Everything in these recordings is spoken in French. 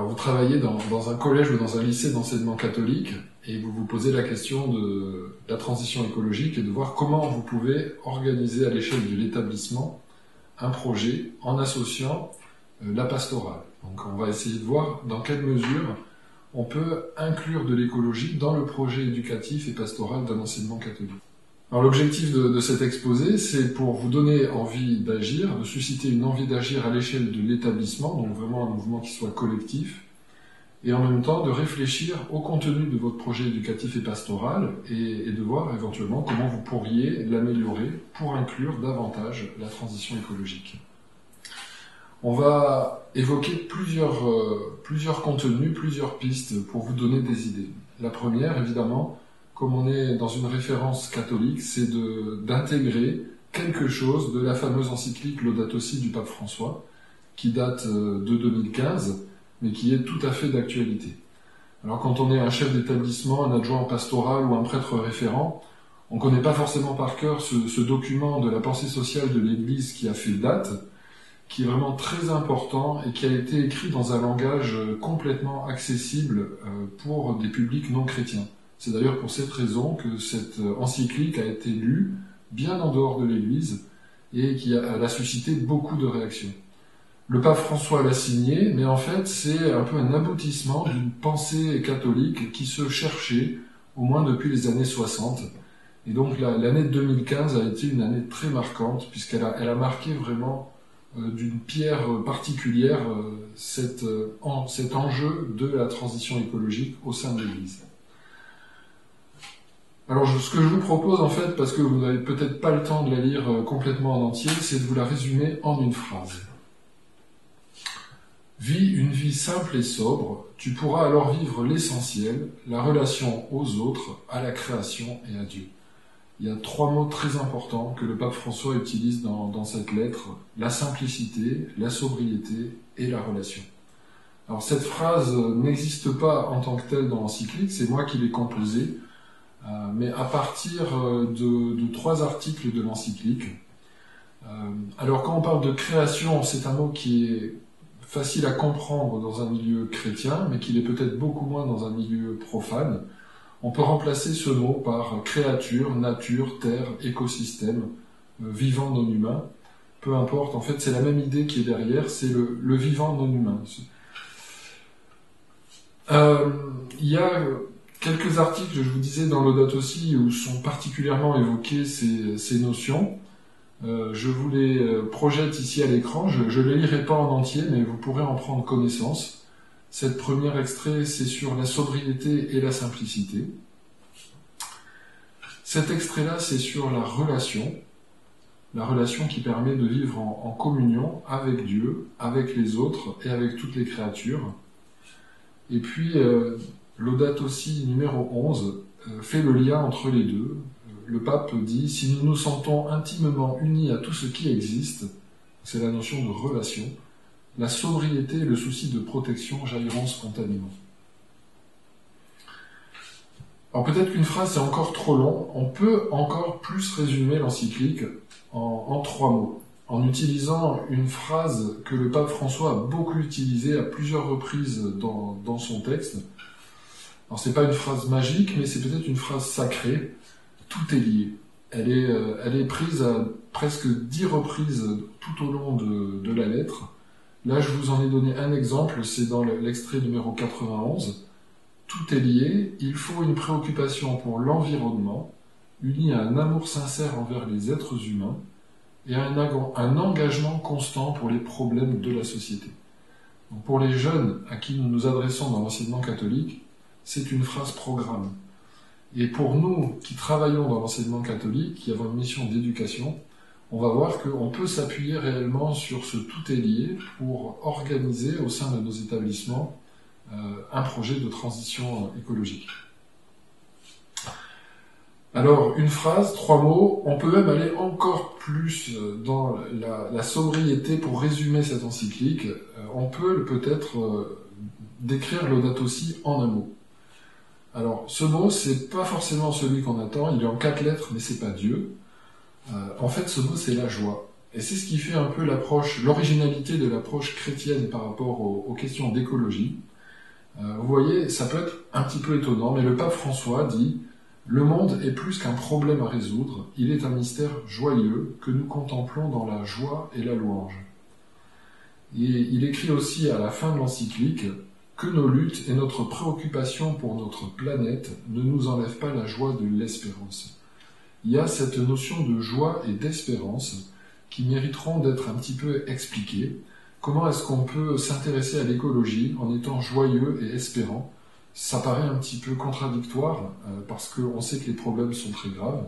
vous travaillez dans un collège ou dans un lycée d'enseignement catholique et vous vous posez la question de la transition écologique et de voir comment vous pouvez organiser à l'échelle de l'établissement un projet en associant la pastorale. Donc on va essayer de voir dans quelle mesure on peut inclure de l'écologie dans le projet éducatif et pastoral d'un enseignement catholique. Alors l'objectif de cet exposé, c'est pour vous donner envie d'agir, de susciter une envie d'agir à l'échelle de l'établissement, donc vraiment un mouvement qui soit collectif, et en même temps de réfléchir au contenu de votre projet éducatif et pastoral, et de voir éventuellement comment vous pourriez l'améliorer pour inclure davantage la transition écologique. On va évoquer plusieurs contenus, plusieurs pistes pour vous donner des idées. La première, évidemment, comme on est dans une référence catholique, c'est d'intégrer quelque chose de la fameuse encyclique Laudato Si du pape François, qui date de 2015, mais qui est tout à fait d'actualité. Alors quand on est un chef d'établissement, un adjoint pastoral ou un prêtre référent, on ne connaît pas forcément par cœur ce document de la pensée sociale de l'Église qui a fait date, qui est vraiment très important et qui a été écrit dans un langage complètement accessible pour des publics non chrétiens. C'est d'ailleurs pour cette raison que cette encyclique a été lue bien en dehors de l'Église et elle a suscité beaucoup de réactions. Le pape François l'a signé, mais en fait c'est un peu un aboutissement d'une pensée catholique qui se cherchait au moins depuis les années 60. Et donc l'année 2015 a été une année très marquante puisqu'elle a marqué vraiment d'une pierre particulière cet enjeu de la transition écologique au sein de l'Église. Alors ce que je vous propose en fait, parce que vous n'avez peut-être pas le temps de la lire complètement en entier, c'est de vous la résumer en une phrase. Vis une vie simple et sobre, tu pourras alors vivre l'essentiel, la relation aux autres, à la création et à Dieu. Il y a 3 mots très importants que le pape François utilise dans cette lettre, la simplicité, la sobriété et la relation. Alors cette phrase n'existe pas en tant que telle dans l'encyclique, c'est moi qui l'ai composée, mais à partir de 3 articles de l'encyclique. Alors quand on parle de création, c'est un mot qui est facile à comprendre dans un milieu chrétien, mais qui l'est peut-être beaucoup moins dans un milieu profane. On peut remplacer ce mot par créature, nature, terre, écosystème, vivant non humain. Peu importe, en fait c'est la même idée qui est derrière, c'est le vivant non humain. Il y a quelques articles, je vous disais, dans Laudato Si, où sont particulièrement évoquées ces notions. Je vous les projette ici à l'écran, je ne les lirai pas en entier, mais vous pourrez en prendre connaissance. Cette premier extrait, c'est sur la sobriété et la simplicité. Cet extrait-là, c'est sur la relation qui permet de vivre en communion avec Dieu, avec les autres et avec toutes les créatures. Et puis, Laudato Si numéro 11 fait le lien entre les deux. Le pape dit « Si nous nous sentons intimement unis à tout ce qui existe », c'est la notion de relation, la sobriété et le souci de protection jailliront spontanément. Alors peut-être qu'une phrase c'est encore trop long, on peut encore plus résumer l'encyclique en 3 mots, en utilisant une phrase que le pape François a beaucoup utilisée à plusieurs reprises dans son texte. Alors c'est pas une phrase magique, mais c'est peut-être une phrase sacrée, tout est lié. Elle est prise à presque 10 reprises tout au long de la lettre. Là, je vous en ai donné un exemple, c'est dans l'extrait numéro 91. Tout est lié, il faut une préoccupation pour l'environnement, unie à un amour sincère envers les êtres humains, et à un engagement constant pour les problèmes de la société. Donc pour les jeunes à qui nous nous adressons dans l'enseignement catholique, c'est une phrase programme. Et pour nous qui travaillons dans l'enseignement catholique, qui avons une mission d'éducation, on va voir qu'on peut s'appuyer réellement sur ce tout est lié pour organiser au sein de nos établissements un projet de transition écologique. Alors, une phrase, 3 mots, on peut même aller encore plus dans la sobriété pour résumer cette encyclique. On peut peut-être décrire Laudato Si en un mot. Alors, ce mot, c'est pas forcément celui qu'on attend, il est en 4 lettres, mais c'est pas Dieu. En fait, ce mot, c'est la joie. Et c'est ce qui fait un peu l'originalité de l'approche chrétienne par rapport aux questions d'écologie. Vous voyez, ça peut être un petit peu étonnant, mais le pape François dit « Le monde est plus qu'un problème à résoudre, il est un mystère joyeux que nous contemplons dans la joie et la louange. » Et il écrit aussi à la fin de l'encyclique « Que nos luttes et notre préoccupation pour notre planète ne nous enlèvent pas la joie de l'espérance. » Il y a cette notion de joie et d'espérance qui mériteront d'être un petit peu expliquées. Comment est-ce qu'on peut s'intéresser à l'écologie en étant joyeux et espérant? Ça paraît un petit peu contradictoire parce qu'on sait que les problèmes sont très graves.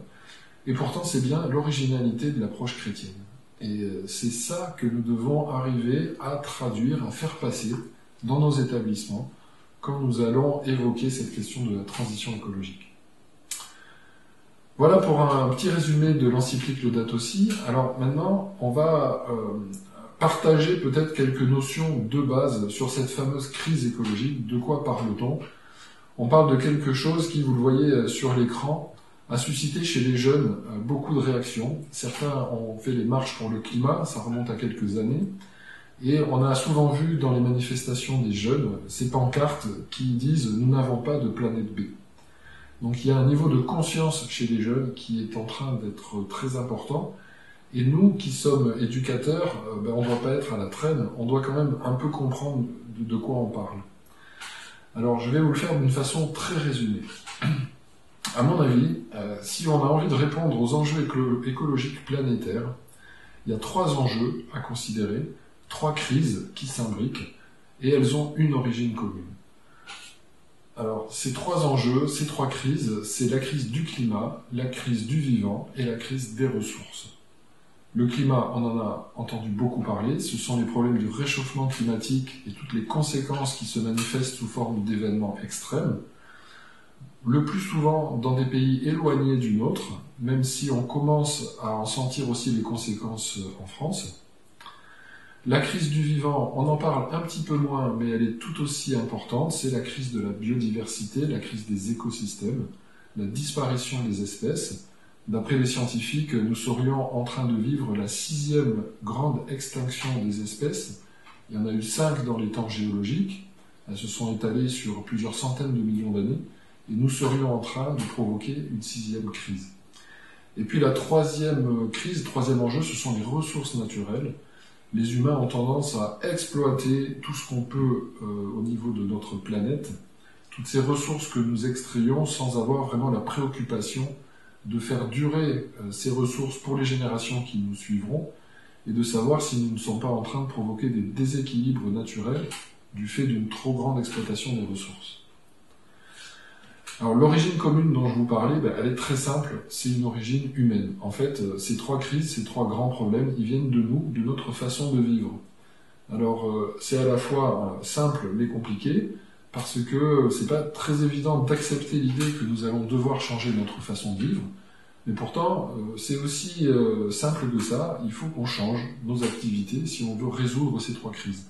Et pourtant, c'est bien l'originalité de l'approche chrétienne. Et c'est ça que nous devons arriver à traduire, à faire passer dans nos établissements quand nous allons évoquer cette question de la transition écologique. Voilà pour un petit résumé de l'encyclique Laudato Si. Alors maintenant, on va partager peut-être quelques notions de base sur cette fameuse crise écologique. De quoi parle-t-on? On parle de quelque chose qui, vous le voyez sur l'écran, a suscité chez les jeunes beaucoup de réactions. Certains ont fait les marches pour le climat, ça remonte à quelques années. Et on a souvent vu dans les manifestations des jeunes ces pancartes qui disent « Nous n'avons pas de planète B ». Donc il y a un niveau de conscience chez les jeunes qui est en train d'être très important. Et nous qui sommes éducateurs, on ne doit pas être à la traîne, on doit quand même un peu comprendre de quoi on parle. Alors je vais vous le faire d'une façon très résumée. À mon avis, si on a envie de répondre aux enjeux écologiques planétaires, il y a 3 enjeux à considérer, 3 crises qui s'imbriquent, et elles ont une origine commune. Alors, ces 3 enjeux, ces 3 crises, c'est la crise du climat, la crise du vivant et la crise des ressources. Le climat, on en a entendu beaucoup parler, ce sont les problèmes du réchauffement climatique et toutes les conséquences qui se manifestent sous forme d'événements extrêmes, le plus souvent dans des pays éloignés du nôtre, même si on commence à en sentir aussi les conséquences en France. La crise du vivant, on en parle un petit peu moins, mais elle est tout aussi importante, c'est la crise de la biodiversité, la crise des écosystèmes, la disparition des espèces. D'après les scientifiques, nous serions en train de vivre la 6e grande extinction des espèces. Il y en a eu 5 dans les temps géologiques, elles se sont étalées sur plusieurs centaines de millions d'années, et nous serions en train de provoquer une 6e crise. Et puis la 3e crise, 3e enjeu, ce sont les ressources naturelles. Les humains ont tendance à exploiter tout ce qu'on peut au niveau de notre planète, toutes ces ressources que nous extrayons sans avoir vraiment la préoccupation de faire durer ces ressources pour les générations qui nous suivront et de savoir si nous ne sommes pas en train de provoquer des déséquilibres naturels du fait d'une trop grande exploitation des ressources. Alors l'origine commune dont je vous parlais, elle est très simple, c'est une origine humaine. En fait, ces 3 crises, ces 3 grands problèmes, ils viennent de nous, de notre façon de vivre. Alors c'est à la fois simple mais compliqué, parce que c'est pas très évident d'accepter l'idée que nous allons devoir changer notre façon de vivre, mais pourtant c'est aussi simple que ça, il faut qu'on change nos activités si on veut résoudre ces 3 crises.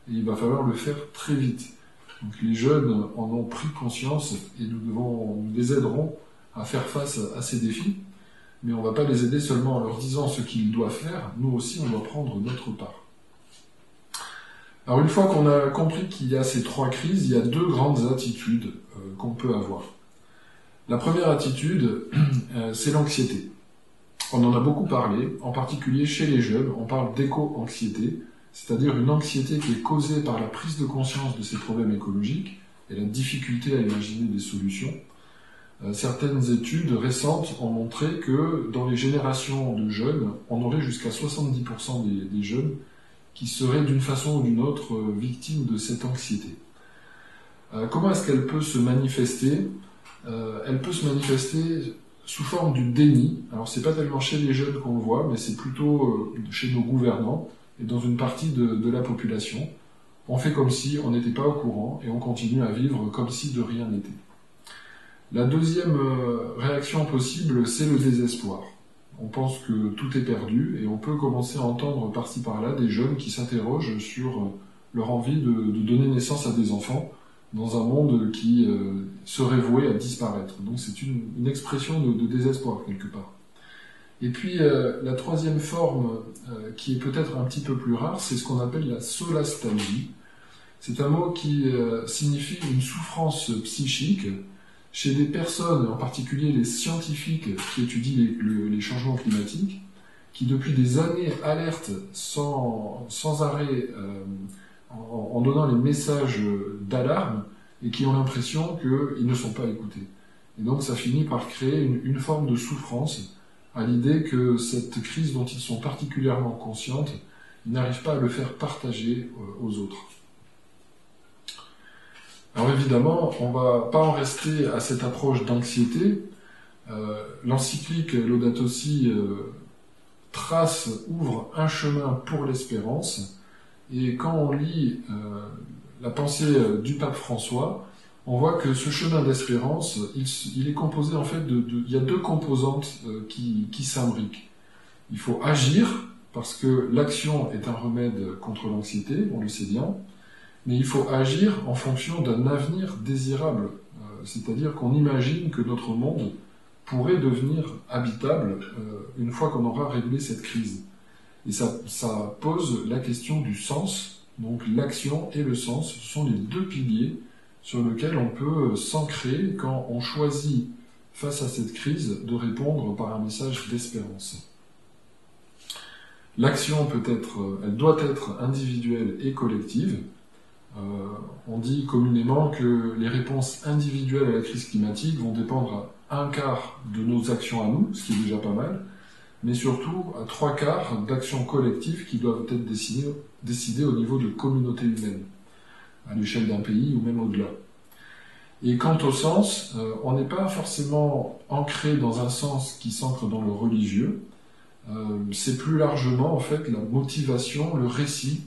Et il va falloir le faire très vite. Donc les jeunes en ont pris conscience et nous les aiderons à faire face à ces défis, mais on ne va pas les aider seulement en leur disant ce qu'ils doivent faire, nous aussi on doit prendre notre part. Alors une fois qu'on a compris qu'il y a ces 3 crises, il y a 2 grandes attitudes qu'on peut avoir. La première attitude, c'est l'anxiété. On en a beaucoup parlé, en particulier chez les jeunes, on parle d'éco-anxiété, c'est-à-dire une anxiété qui est causée par la prise de conscience de ces problèmes écologiques et la difficulté à imaginer des solutions. Certaines études récentes ont montré que dans les générations de jeunes, on aurait jusqu'à 70% des jeunes qui seraient d'une façon ou d'une autre victimes de cette anxiété. Comment est-ce qu'elle peut se manifester? Elle peut se manifester sous forme du déni. Alors c'est pas tellement chez les jeunes qu'on le voit, mais c'est plutôt chez nos gouvernants et dans une partie de la population. On fait comme si on n'était pas au courant et on continue à vivre comme si de rien n'était. La deuxième réaction possible, c'est le désespoir. On pense que tout est perdu et on peut commencer à entendre par-ci par-là des jeunes qui s'interrogent sur leur envie de donner naissance à des enfants dans un monde qui serait voué à disparaître. Donc c'est une expression de désespoir quelque part. Et puis la troisième forme qui est peut-être un petit peu plus rare, c'est ce qu'on appelle la solastalgie. C'est un mot qui signifie une souffrance psychique chez des personnes, en particulier les scientifiques qui étudient les changements climatiques, qui depuis des années alertent sans arrêt en donnant les messages d'alarme et qui ont l'impression qu'ils ne sont pas écoutés. Et donc ça finit par créer une forme de souffrance à l'idée que cette crise dont ils sont particulièrement conscients, ils n'arrivent pas à le faire partager aux autres. Alors évidemment, on ne va pas en rester à cette approche d'anxiété. L'encyclique Laudato Si ouvre un chemin pour l'espérance, et quand on lit la pensée du pape François, on voit que ce chemin d'espérance, il est composé en fait il y a deux composantes qui s'imbriquent. Il faut agir, parce que l'action est un remède contre l'anxiété, on le sait bien, mais il faut agir en fonction d'un avenir désirable, c'est-à-dire qu'on imagine que notre monde pourrait devenir habitable une fois qu'on aura réglé cette crise. Et ça pose la question du sens, donc l'action et le sens, ce sont les deux piliers sur lesquels on peut s'ancrer quand on choisit, face à cette crise, de répondre par un message d'espérance. L'action elle doit être individuelle et collective. On dit communément que les réponses individuelles à la crise climatique vont dépendre à un quart de nos actions à nous, ce qui est déjà pas mal, mais surtout à 3/4 d'actions collectives qui doivent être décidées au niveau de communautés humaines, à l'échelle d'un pays ou même au-delà. Et quant au sens, on n'est pas forcément ancré dans un sens qui s'ancre dans le religieux, c'est plus largement en fait la motivation, le récit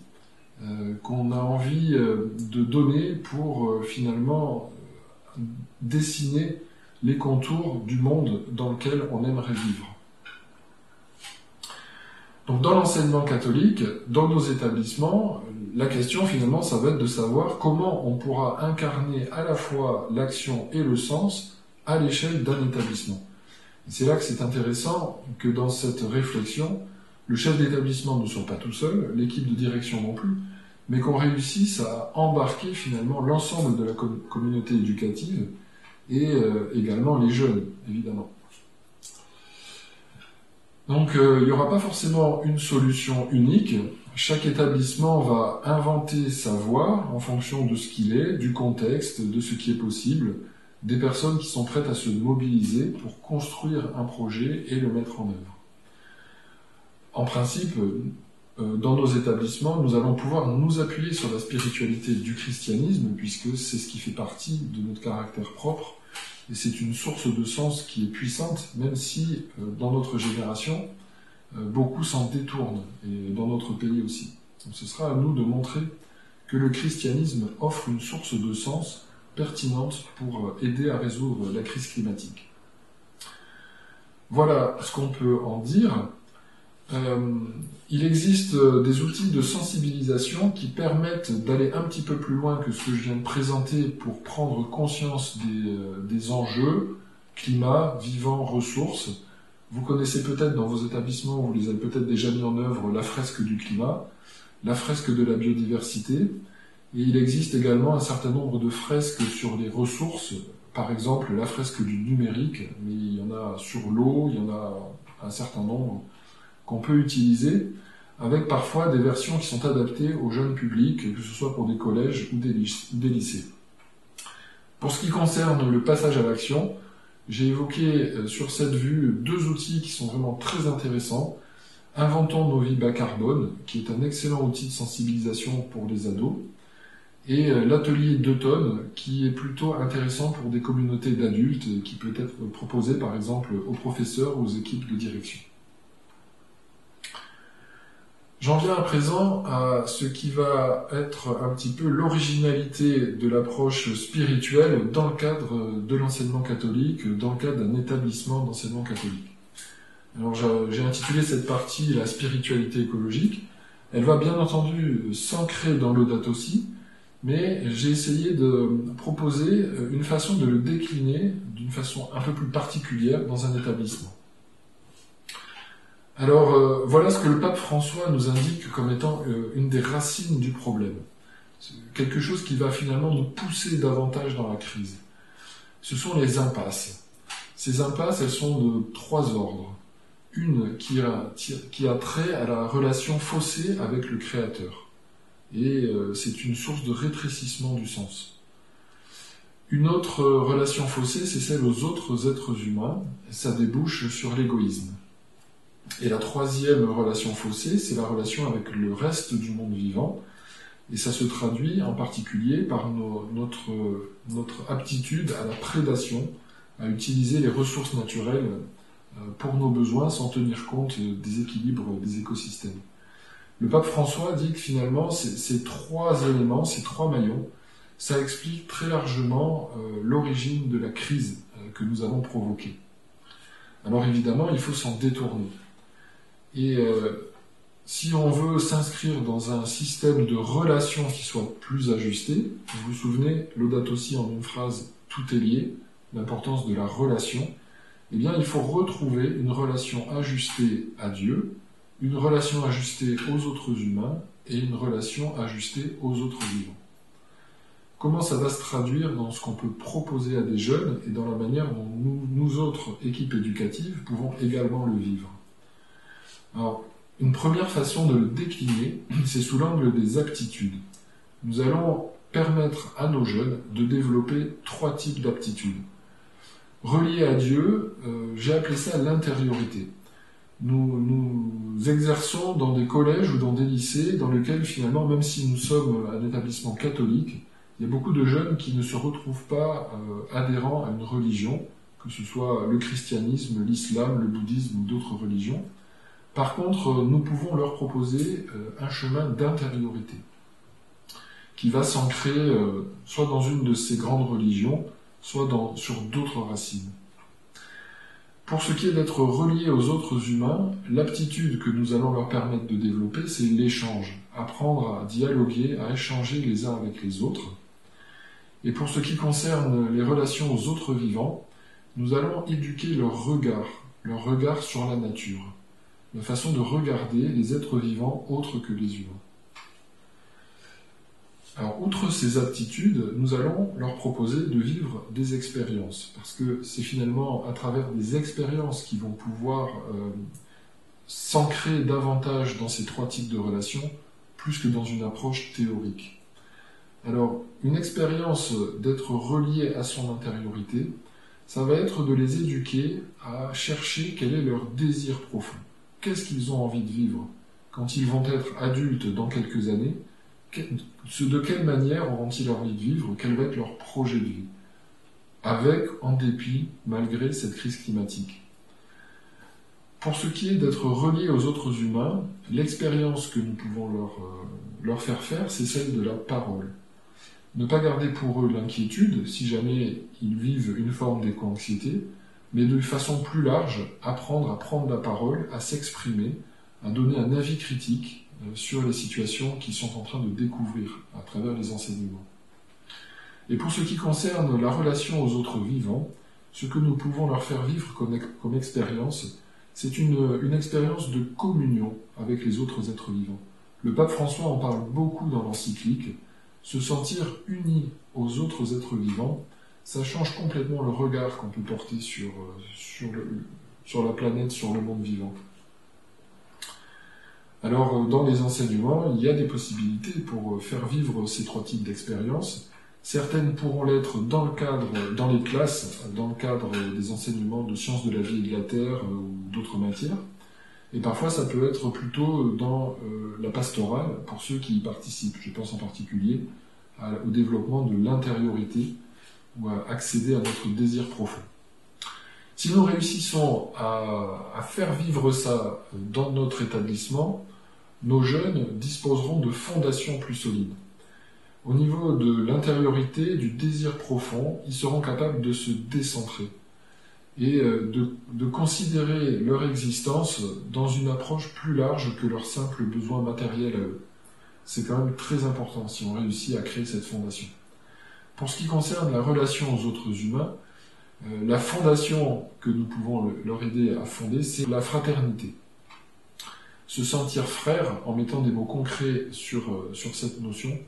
qu'on a envie de donner pour finalement dessiner les contours du monde dans lequel on aimerait vivre. Donc dans l'enseignement catholique, dans nos établissements, la question finalement ça va être de savoir comment on pourra incarner à la fois l'action et le sens à l'échelle d'un établissement. Et c'est là que c'est intéressant que dans cette réflexion, le chef d'établissement ne soit pas tout seul, l'équipe de direction non plus, mais qu'on réussisse à embarquer finalement l'ensemble de la communauté éducative et également les jeunes, évidemment. Donc il n'y aura pas forcément une solution unique. Chaque établissement va inventer sa voie en fonction de ce qu'il est, du contexte, de ce qui est possible, des personnes qui sont prêtes à se mobiliser pour construire un projet et le mettre en œuvre. En principe, dans nos établissements, nous allons pouvoir nous appuyer sur la spiritualité du christianisme, puisque c'est ce qui fait partie de notre caractère propre, et c'est une source de sens qui est puissante, même si dans notre génération, beaucoup s'en détournent, et dans notre pays aussi. Donc ce sera à nous de montrer que le christianisme offre une source de sens pertinente pour aider à résoudre la crise climatique. Voilà ce qu'on peut en dire. Il existe des outils de sensibilisation qui permettent d'aller un petit peu plus loin que ce que je viens de présenter pour prendre conscience des enjeux, climat, vivant, ressources. Vous connaissez peut-être dans vos établissements, vous les avez peut-être déjà mis en œuvre, la fresque du climat, la fresque de la biodiversité, et il existe également un certain nombre de fresques sur les ressources, par exemple la fresque du numérique, mais il y en a sur l'eau, il y en a un certain nombre qu'on peut utiliser, avec parfois des versions qui sont adaptées aux jeunes publics, que ce soit pour des collèges ou des lycées. Pour ce qui concerne le passage à l'action, j'ai évoqué sur cette vue deux outils qui sont vraiment très intéressants. Inventons nos vies bas carbone, qui est un excellent outil de sensibilisation pour les ados, et l'atelier d'automne, qui est plutôt intéressant pour des communautés d'adultes, qui peut être proposé par exemple aux professeurs ou aux équipes de direction. J'en viens à présent à ce qui va être un petit peu l'originalité de l'approche spirituelle dans le cadre de l'enseignement catholique, dans le cadre d'un établissement d'enseignement catholique. Alors j'ai intitulé cette partie la spiritualité écologique. Elle va bien entendu s'ancrer dans Laudato Si, mais j'ai essayé de proposer une façon de le décliner d'une façon un peu plus particulière dans un établissement. Alors voilà ce que le pape François nous indique comme étant une des racines du problème. quelque chose qui va finalement nous pousser davantage dans la crise. Ce sont les impasses. Ces impasses, elles sont de 3 ordres. Une qui a trait à la relation faussée avec le Créateur. Et c'est une source de rétrécissement du sens. Une autre relation faussée, c'est celle aux autres êtres humains. Ça débouche sur l'égoïsme. Et la troisième relation faussée, c'est la relation avec le reste du monde vivant. Et ça se traduit en particulier par notre aptitude à la prédation, à utiliser les ressources naturelles pour nos besoins sans tenir compte des équilibres des écosystèmes. Le pape François dit que finalement, ces 3 éléments, ces 3 maillons, ça explique très largement l'origine de la crise que nous avons provoquée. Alors évidemment, il faut s'en détourner. Et si on veut s'inscrire dans un système de relations qui soit plus ajusté, vous vous souvenez, Laudato Si en une phrase, tout est lié, l'importance de la relation, eh bien il faut retrouver une relation ajustée à Dieu, une relation ajustée aux autres humains et une relation ajustée aux autres vivants. Comment ça va se traduire dans ce qu'on peut proposer à des jeunes et dans la manière dont nous autres équipes éducatives pouvons également le vivre? Alors, une première façon de le décliner, c'est sous l'angle des aptitudes. Nous allons permettre à nos jeunes de développer 3 types d'aptitudes. Relié à Dieu, j'ai appelé ça l'intériorité. Nous exerçons dans des collèges ou dans des lycées dans lesquels finalement, même si nous sommes un établissement catholique, il y a beaucoup de jeunes qui ne se retrouvent pas adhérents à une religion, que ce soit le christianisme, l'islam, le bouddhisme ou d'autres religions. Par contre, nous pouvons leur proposer un chemin d'intériorité qui va s'ancrer soit dans une de ces grandes religions, soit sur d'autres racines. Pour ce qui est d'être relié aux autres humains, l'aptitude que nous allons leur permettre de développer, c'est l'échange, apprendre à dialoguer, à échanger les uns avec les autres. Et pour ce qui concerne les relations aux autres vivants, nous allons éduquer leur regard sur la nature, la façon de regarder les êtres vivants autres que les humains. Alors, outre ces aptitudes, nous allons leur proposer de vivre des expériences, parce que c'est finalement à travers des expériences qu'ils vont pouvoir s'ancrer davantage dans ces 3 types de relations, plus que dans une approche théorique. Alors, une expérience d'être relié à son intériorité, ça va être de les éduquer à chercher quel est leur désir profond. Qu'est-ce qu'ils ont envie de vivre quand ils vont être adultes dans quelques années? De quelle manière auront-ils envie de vivre? Quel va être leur projet de vie? Avec, en dépit, malgré cette crise climatique. Pour ce qui est d'être relié aux autres humains, l'expérience que nous pouvons leur faire faire, c'est celle de la parole. Ne pas garder pour eux l'inquiétude, si jamais ils vivent une forme d'éco-anxiété, mais de façon plus large, apprendre à prendre la parole, à s'exprimer, à donner un avis critique sur les situations qu'ils sont en train de découvrir à travers les enseignements. Et pour ce qui concerne la relation aux autres vivants, ce que nous pouvons leur faire vivre comme expérience, c'est une expérience de communion avec les autres êtres vivants. Le pape François en parle beaucoup dans l'encyclique. Se sentir uni aux autres êtres vivants, ça change complètement le regard qu'on peut porter sur la planète, sur le monde vivant. Alors, dans les enseignements, il y a des possibilités pour faire vivre ces 3 types d'expériences. Certaines pourront l'être dans les classes, dans le cadre des enseignements de sciences de la vie et de la terre ou d'autres matières. Et parfois, ça peut être plutôt dans la pastorale, pour ceux qui y participent. Je pense en particulier au développement de l'intériorité ou à accéder à notre désir profond. Si nous réussissons à faire vivre ça dans notre établissement, nos jeunes disposeront de fondations plus solides. Au niveau de l'intériorité, du désir profond, ils seront capables de se décentrer et de considérer leur existence dans une approche plus large que leurs simples besoins matériels à eux. C'est quand même très important si on réussit à créer cette fondation. Pour ce qui concerne la relation aux autres humains, la fondation que nous pouvons leur aider à fonder, c'est la fraternité. Se sentir frère, en mettant des mots concrets sur cette notion,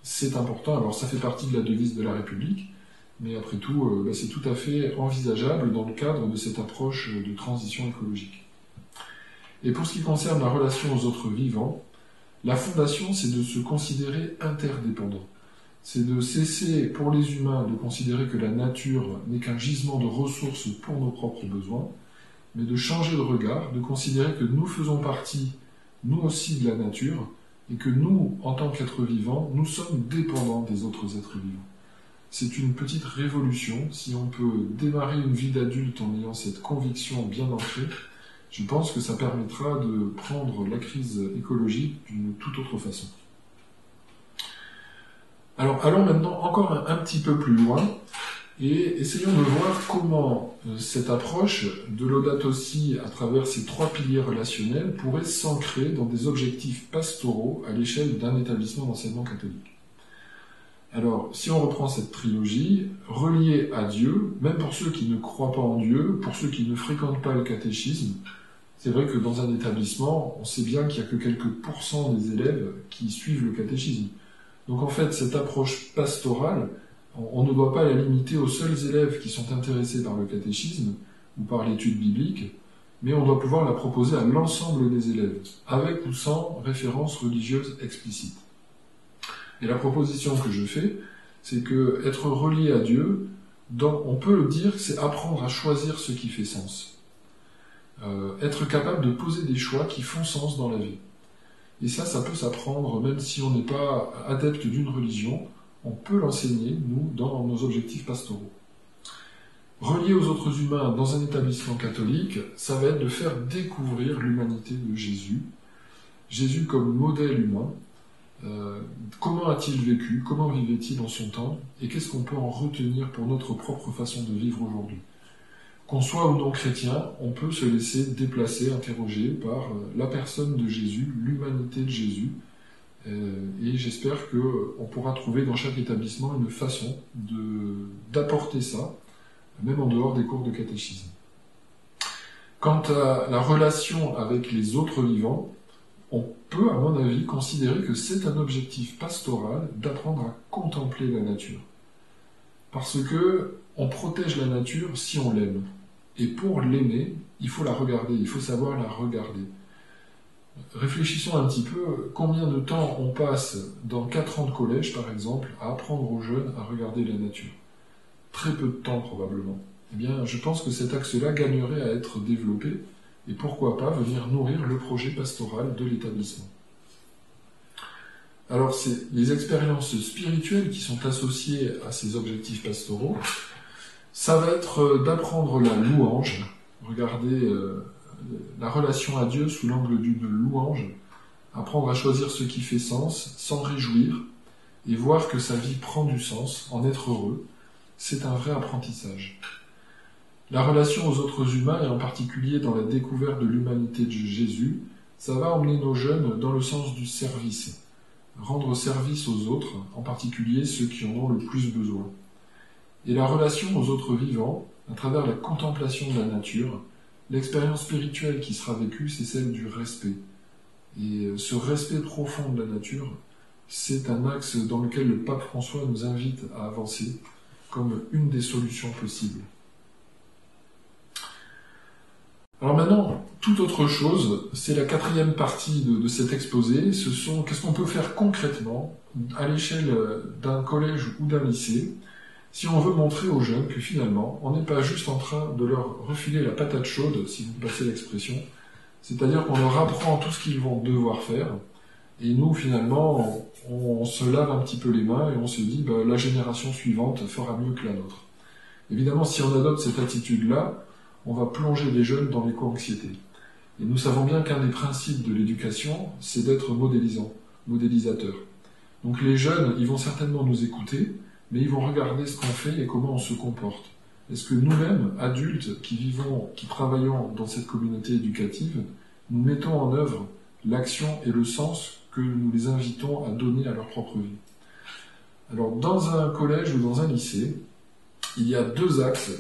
c'est important. Alors ça fait partie de la devise de la République, mais après tout, c'est tout à fait envisageable dans le cadre de cette approche de transition écologique. Et pour ce qui concerne la relation aux autres vivants, la fondation, c'est de se considérer interdépendant. C'est de cesser, pour les humains, de considérer que la nature n'est qu'un gisement de ressources pour nos propres besoins, mais de changer de regard, de considérer que nous faisons partie, nous aussi, de la nature, et que nous, en tant qu'êtres vivants, nous sommes dépendants des autres êtres vivants. C'est une petite révolution. Si on peut démarrer une vie d'adulte en ayant cette conviction bien ancrée, je pense que ça permettra de prendre la crise écologique d'une toute autre façon. Alors, allons maintenant encore un petit peu plus loin et essayons de voir comment cette approche de Laudato Si à travers ces 3 piliers relationnels pourrait s'ancrer dans des objectifs pastoraux à l'échelle d'un établissement d'enseignement catholique. Alors, si on reprend cette trilogie, reliée à Dieu, même pour ceux qui ne croient pas en Dieu, pour ceux qui ne fréquentent pas le catéchisme, c'est vrai que dans un établissement, on sait bien qu'il n'y a que quelques pourcents des élèves qui suivent le catéchisme. Donc en fait, cette approche pastorale, on ne doit pas la limiter aux seuls élèves qui sont intéressés par le catéchisme ou par l'étude biblique, mais on doit pouvoir la proposer à l'ensemble des élèves, avec ou sans référence religieuse explicite. Et la proposition que je fais, c'est que être relié à Dieu, on peut le dire, c'est apprendre à choisir ce qui fait sens. Être capable de poser des choix qui font sens dans la vie. Et ça peut s'apprendre, même si on n'est pas adepte d'une religion, on peut l'enseigner, nous, dans nos objectifs pastoraux. Relier aux autres humains dans un établissement catholique, ça va être de faire découvrir l'humanité de Jésus. Jésus comme modèle humain. Comment a-t-il vécu? Comment vivait-il en son temps? Et qu'est-ce qu'on peut en retenir pour notre propre façon de vivre aujourd'hui? Qu'on soit ou non chrétien, on peut se laisser déplacer, interroger par la personne de Jésus, l'humanité de Jésus. Et j'espère qu'on pourra trouver dans chaque établissement une façon d'apporter ça, même en dehors des cours de catéchisme. Quant à la relation avec les autres vivants, on peut, à mon avis, considérer que c'est un objectif pastoral d'apprendre à contempler la nature. Parce que on protège la nature si on l'aime. Et pour l'aimer, il faut la regarder, il faut savoir la regarder. Réfléchissons un petit peu, combien de temps on passe dans 4 ans de collège, par exemple, à apprendre aux jeunes à regarder la nature? Très peu de temps, probablement. Eh bien, je pense que cet axe-là gagnerait à être développé, et pourquoi pas venir nourrir le projet pastoral de l'établissement. Alors, c'est les expériences spirituelles qui sont associées à ces objectifs pastoraux. Ça va être d'apprendre la louange, regarder la relation à Dieu sous l'angle d'une louange, apprendre à choisir ce qui fait sens, s'en réjouir, et voir que sa vie prend du sens, en être heureux, c'est un vrai apprentissage. La relation aux autres humains, et en particulier dans la découverte de l'humanité de Jésus, ça va emmener nos jeunes dans le sens du service. Rendre service aux autres, en particulier ceux qui en ont le plus besoin. Et la relation aux autres vivants, à travers la contemplation de la nature, l'expérience spirituelle qui sera vécue, c'est celle du respect. Et ce respect profond de la nature, c'est un axe dans lequel le pape François nous invite à avancer comme une des solutions possibles. Alors maintenant, toute autre chose, c'est la 4e partie de cet exposé, qu'est-ce qu'on peut faire concrètement à l'échelle d'un collège ou d'un lycée, si on veut montrer aux jeunes que finalement, on n'est pas juste en train de leur refiler la patate chaude, si vous passez l'expression, c'est-à-dire qu'on leur apprend tout ce qu'ils vont devoir faire, et nous, finalement, on se lave un petit peu les mains et on se dit la génération suivante fera mieux que la nôtre. Évidemment, si on adopte cette attitude-là, on va plonger les jeunes dans l'éco-anxiété. Et nous savons bien qu'un des principes de l'éducation, c'est d'être modélisateur. Donc les jeunes, ils vont certainement nous écouter, mais ils vont regarder ce qu'on fait et comment on se comporte. Est-ce que nous-mêmes, adultes qui travaillons dans cette communauté éducative, nous mettons en œuvre l'action et le sens que nous les invitons à donner à leur propre vie? Alors, dans un collège ou dans un lycée, il y a 2 axes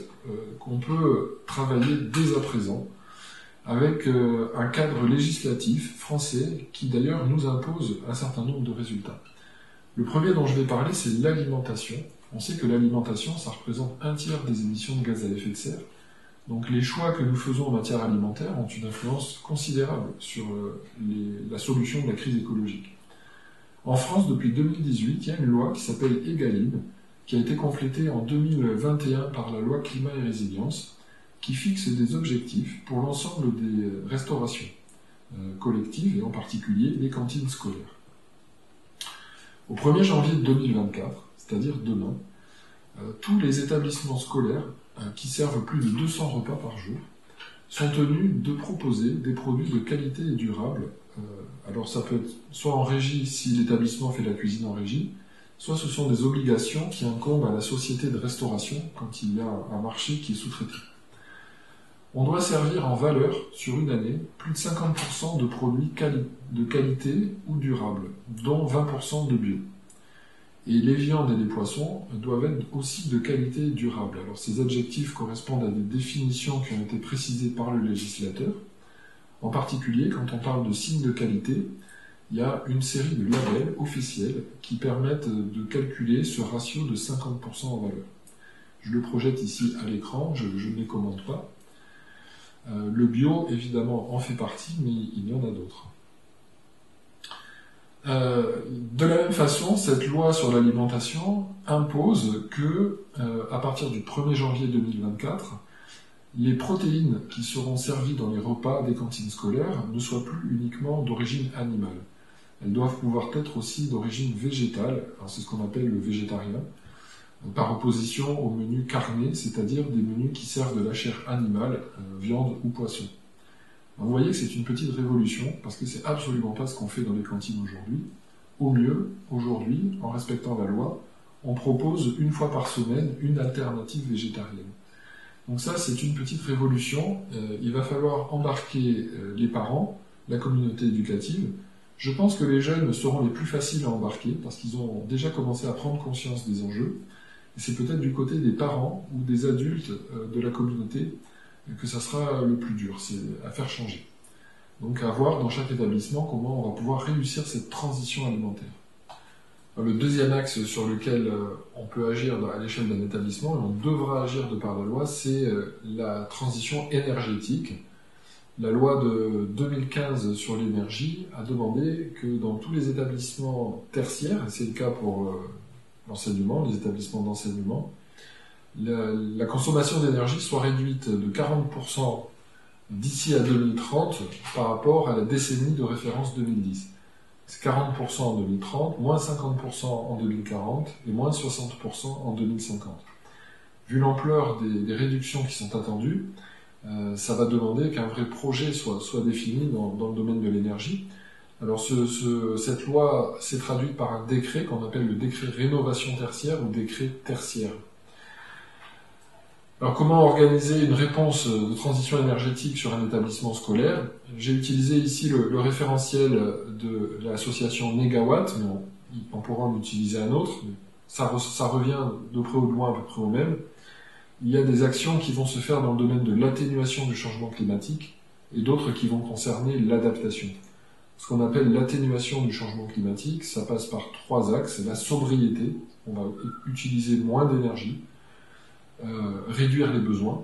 qu'on peut travailler dès à présent, avec un cadre législatif français qui d'ailleurs nous impose un certain nombre de résultats. Le premier dont je vais parler, c'est l'alimentation. On sait que l'alimentation, ça représente 1/3 des émissions de gaz à effet de serre. Donc les choix que nous faisons en matière alimentaire ont une influence considérable sur la solution de la crise écologique. En France, depuis 2018, il y a une loi qui s'appelle Egalim, qui a été complétée en 2021 par la loi Climat et Résilience, qui fixe des objectifs pour l'ensemble des restaurations collectives, et en particulier les cantines scolaires. Au 1er janvier 2024, c'est-à-dire demain, tous les établissements scolaires qui servent plus de 200 repas par jour sont tenus de proposer des produits de qualité et durables. Alors ça peut être soit en régie si l'établissement fait la cuisine en régie, soit ce sont des obligations qui incombent à la société de restauration quand il y a un marché qui est sous-traité. On doit servir en valeur, sur une année, plus de 50% de produits de qualité ou durables, dont 20% de bio. Et les viandes et les poissons doivent être aussi de qualité et durable. Alors ces adjectifs correspondent à des définitions qui ont été précisées par le législateur. En particulier, quand on parle de signes de qualité, il y a une série de labels officiels qui permettent de calculer ce ratio de 50% en valeur. Je le projette ici à l'écran, je ne les commente pas. Le bio, évidemment, en fait partie, mais il y en a d'autres. De la même façon, cette loi sur l'alimentation impose que, à partir du 1er janvier 2024, les protéines qui seront servies dans les repas des cantines scolaires ne soient plus uniquement d'origine animale. Elles doivent pouvoir être aussi d'origine végétale, c'est ce qu'on appelle le végétarien, par opposition aux menus carnés, c'est-à-dire des menus qui servent de la chair animale, viande ou poisson. Vous voyez que c'est une petite révolution, parce que c'est absolument pas ce qu'on fait dans les cantines aujourd'hui. Au mieux, aujourd'hui, en respectant la loi, on propose une fois par semaine une alternative végétarienne. Donc ça, c'est une petite révolution. Il va falloir embarquer les parents, la communauté éducative. Je pense que les jeunes seront les plus faciles à embarquer, parce qu'ils ont déjà commencé à prendre conscience des enjeux. Et c'est peut-être du côté des parents ou des adultes de la communauté que ça sera le plus dur, c'est à faire changer. Donc à voir dans chaque établissement comment on va pouvoir réussir cette transition alimentaire. Le deuxième axe sur lequel on peut agir à l'échelle d'un établissement, et on devra agir de par la loi, c'est la transition énergétique. La loi de 2015 sur l'énergie a demandé que dans tous les établissements tertiaires, et c'est le cas pour l'enseignement, les établissements d'enseignement, la consommation d'énergie soit réduite de 40% d'ici à 2030 par rapport à la décennie de référence 2010. C'est 40% en 2030, moins 50% en 2040 et moins 60% en 2050. Vu l'ampleur des réductions qui sont attendues, ça va demander qu'un vrai projet soit défini dans le domaine de l'énergie. Alors cette loi s'est traduite par un décret qu'on appelle le décret rénovation tertiaire ou décret tertiaire. Alors comment organiser une réponse de transition énergétique sur un établissement scolaire? J'ai utilisé ici le référentiel de l'association Négawatt, mais on pourra en utiliser un autre. Ça revient de près ou de loin à peu près au même. Il y a des actions qui vont se faire dans le domaine de l'atténuation du changement climatique et d'autres qui vont concerner l'adaptation. Ce qu'on appelle l'atténuation du changement climatique, ça passe par 3 axes. La sobriété, on va utiliser moins d'énergie, réduire les besoins.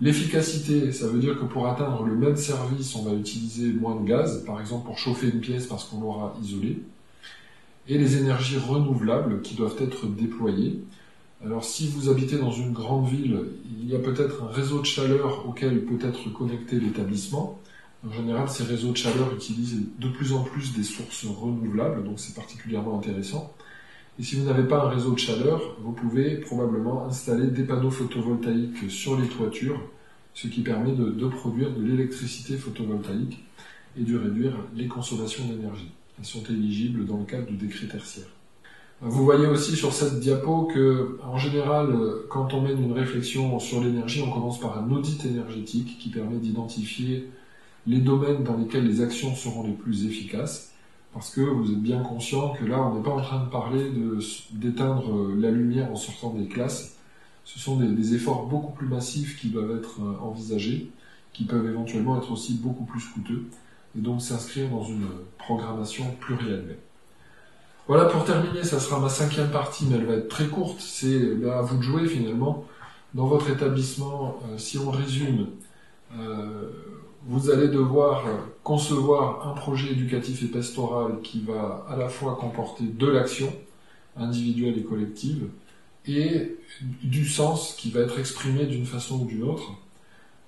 L'efficacité, ça veut dire que pour atteindre le même service, on va utiliser moins de gaz, par exemple pour chauffer une pièce parce qu'on l'aura isolée. Et les énergies renouvelables qui doivent être déployées. Alors si vous habitez dans une grande ville, il y a peut-être un réseau de chaleur auquel peut être connecté l'établissement. En général, ces réseaux de chaleur utilisent de plus en plus des sources renouvelables, donc c'est particulièrement intéressant. Et si vous n'avez pas un réseau de chaleur, vous pouvez probablement installer des panneaux photovoltaïques sur les toitures, ce qui permet de produire de l'électricité photovoltaïque et de réduire les consommations d'énergie. Elles sont éligibles dans le cadre du décret tertiaire. Vous voyez aussi sur cette diapo que, en général, quand on mène une réflexion sur l'énergie, on commence par un audit énergétique qui permet d'identifier les domaines dans lesquels les actions seront les plus efficaces. Parce que vous êtes bien conscient que là, on n'est pas en train de parler d'éteindre la lumière en sortant des classes. Ce sont des efforts beaucoup plus massifs qui doivent être envisagés, qui peuvent éventuellement être aussi beaucoup plus coûteux, et donc s'inscrire dans une programmation pluriannuelle. Voilà, pour terminer, ça sera ma 5e partie, mais elle va être très courte. C'est à vous de jouer finalement. Dans votre établissement, si on résume, euh, vous allez devoir concevoir un projet éducatif et pastoral qui va à la fois comporter de l'action individuelle et collective et du sens qui va être exprimé d'une façon ou d'une autre,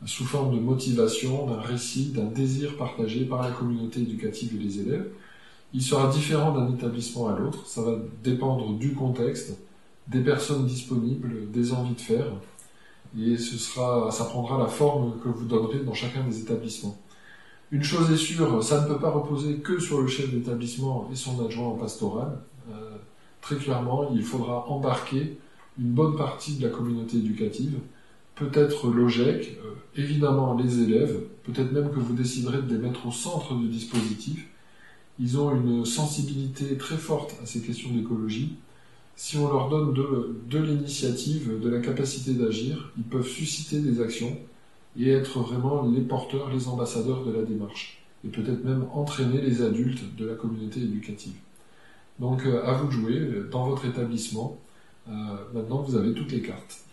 sous forme de motivation, d'un récit, d'un désir partagé par la communauté éducative et les élèves. Il sera différent d'un établissement à l'autre, ça va dépendre du contexte, des personnes disponibles, des envies de faire, et ça prendra la forme que vous donnerez dans chacun des établissements. Une chose est sûre, ça ne peut pas reposer que sur le chef d'établissement et son adjoint en pastoral. Très clairement, il faudra embarquer une bonne partie de la communauté éducative, peut-être l'OGEC, évidemment les élèves, peut-être même que vous déciderez de les mettre au centre du dispositif. Ils ont une sensibilité très forte à ces questions d'écologie. Si on leur donne de l'initiative, de la capacité d'agir, ils peuvent susciter des actions et être vraiment les porteurs, les ambassadeurs de la démarche. Et peut-être même entraîner les adultes de la communauté éducative. Donc à vous de jouer dans votre établissement. Maintenant, vous avez toutes les cartes.